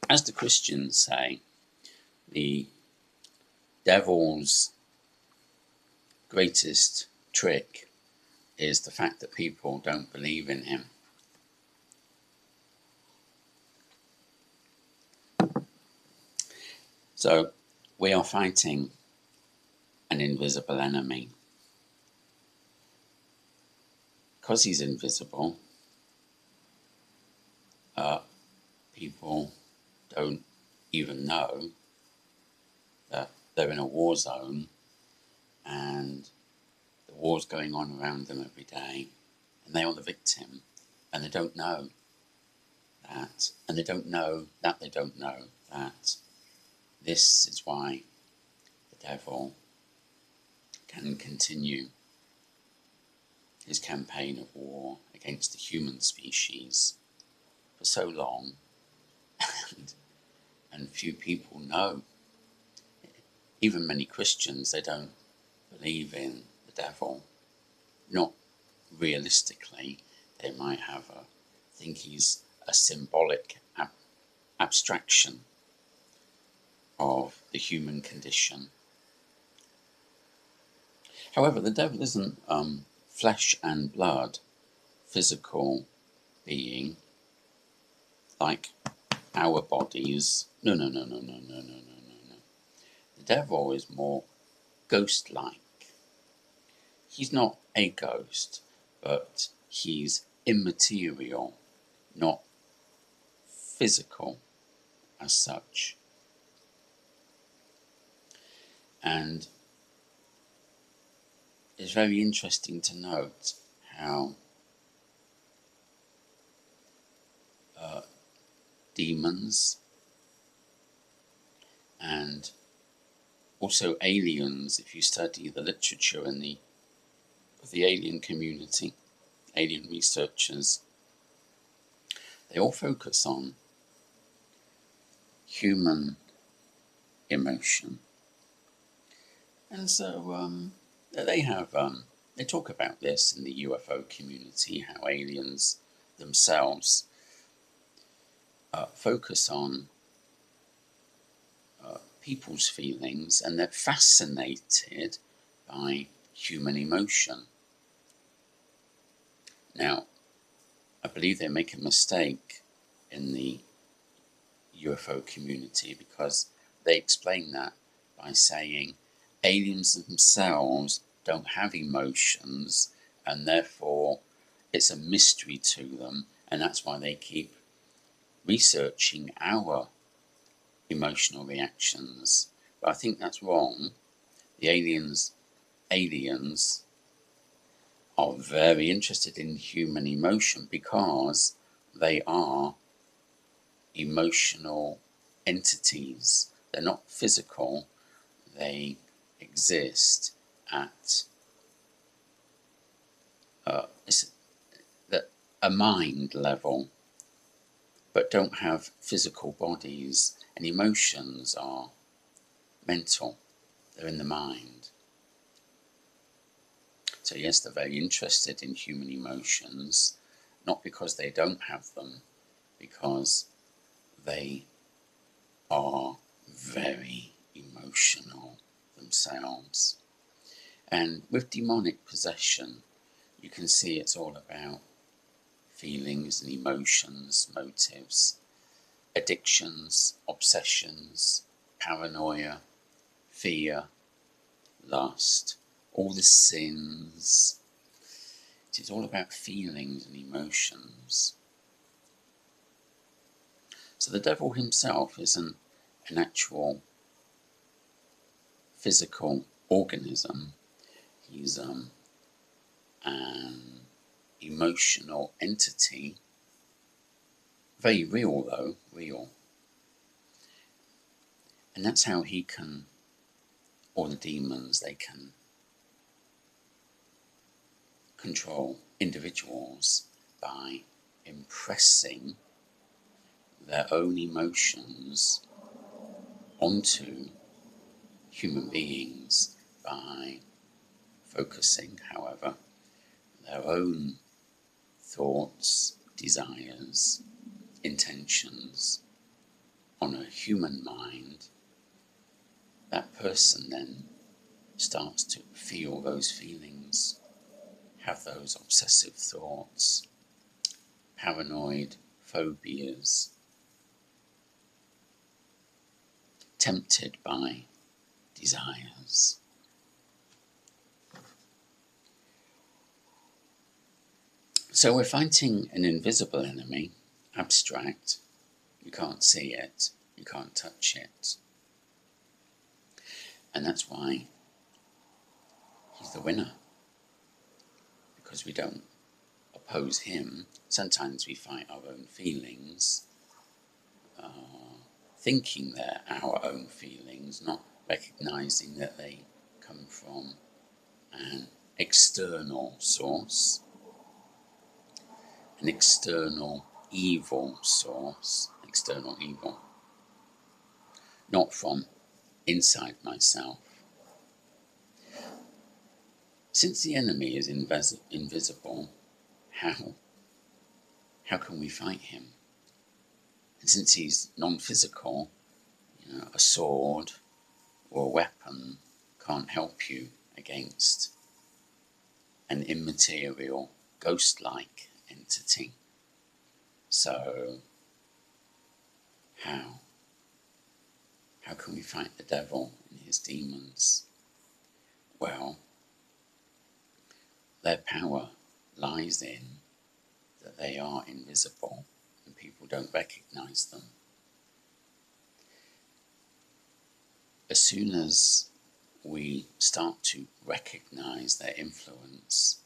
as the Christians say, the devil's greatest trick is the fact that people don't believe in him. So we are fighting an invisible enemy. Because he's invisible, people don't even know that they're in a war zone and the war's going on around them every day, and they are the victim, and they don't know that, and they don't know that they don't know that. This is why the devil can continue his campaign of war against the human species for so long, and few people know. Even many Christians, they don't believe in the devil. Not realistically. They might think he's a symbolic abstraction of the human condition. However, the devil isn't flesh and blood, physical being like our bodies. No. The devil is more ghost-like. He's not a ghost, but he's immaterial, not physical as such. And it's very interesting to note how demons and also aliens, if you study the literature of the alien community, alien researchers, they all focus on human emotion. And so they talk about this in the UFO community, how aliens themselves focus on people's feelings, and they're fascinated by human emotion. Now, I believe they make a mistake in the UFO community because they explain that by saying aliens themselves don't have emotions, and therefore it's a mystery to them, and that's why they keep researching our emotional reactions. But I think that's wrong. The aliens are very interested in human emotion because they are emotional entities. They're not physical. They exist at a mind level, but don't have physical bodies, and emotions are mental. They're in the mind. So yes, they're very interested in human emotions, not because they don't have them, because they are very emotional themselves. And with demonic possession, you can see it's all about feelings and emotions, motives, addictions, obsessions, paranoia, fear, lust, all the sins. It is all about feelings and emotions. So the devil himself isn't an actual physical organism. He's an emotional entity. Very real though, real. And that's how he can, or the demons, they can control individuals by impressing their own emotions onto human beings by focusing, however, their own thoughts, desires, intentions on a human mind, that person then starts to feel those feelings, have those obsessive thoughts, paranoid phobias, tempted by desires. So we're fighting an invisible enemy, abstract. You can't see it, you can't touch it. And that's why he's the winner. Because we don't oppose him. Sometimes we fight our own feelings, thinking they're our own feelings, not recognizing that they come from an external source, an external evil source, external evil, not from inside myself. Since the enemy is invisible, how can we fight him? And since he's non-physical, a sword or a weapon can't help you against an immaterial, ghost-like entity. So, how can we fight the devil and his demons? Well, their power lies in that they are invisible and people don't recognize them. As soon as we start to recognize their influence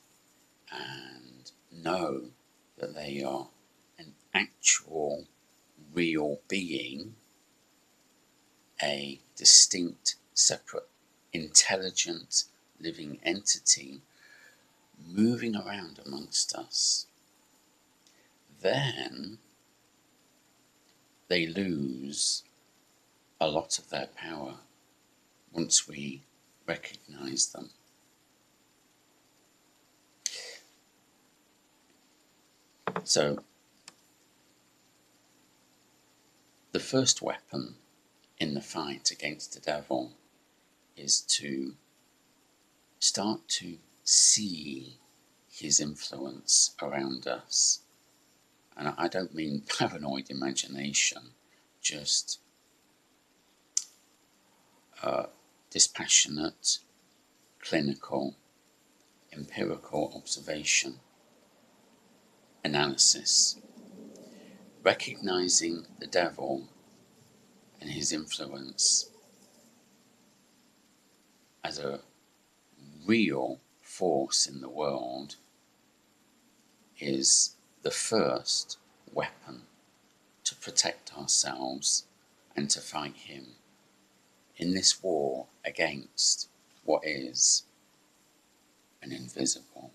and know that they are an actual, real being, a distinct, separate, intelligent, living entity moving around amongst us, then they lose a lot of their power once we recognize them. So, the first weapon in the fight against the devil is to start to see his influence around us. And I don't mean paranoid imagination, just dispassionate, clinical, empirical observation, analysis, recognizing the devil and his influence as a real force in the world is the first weapon to protect ourselves and to fight him in this war against what is an invisible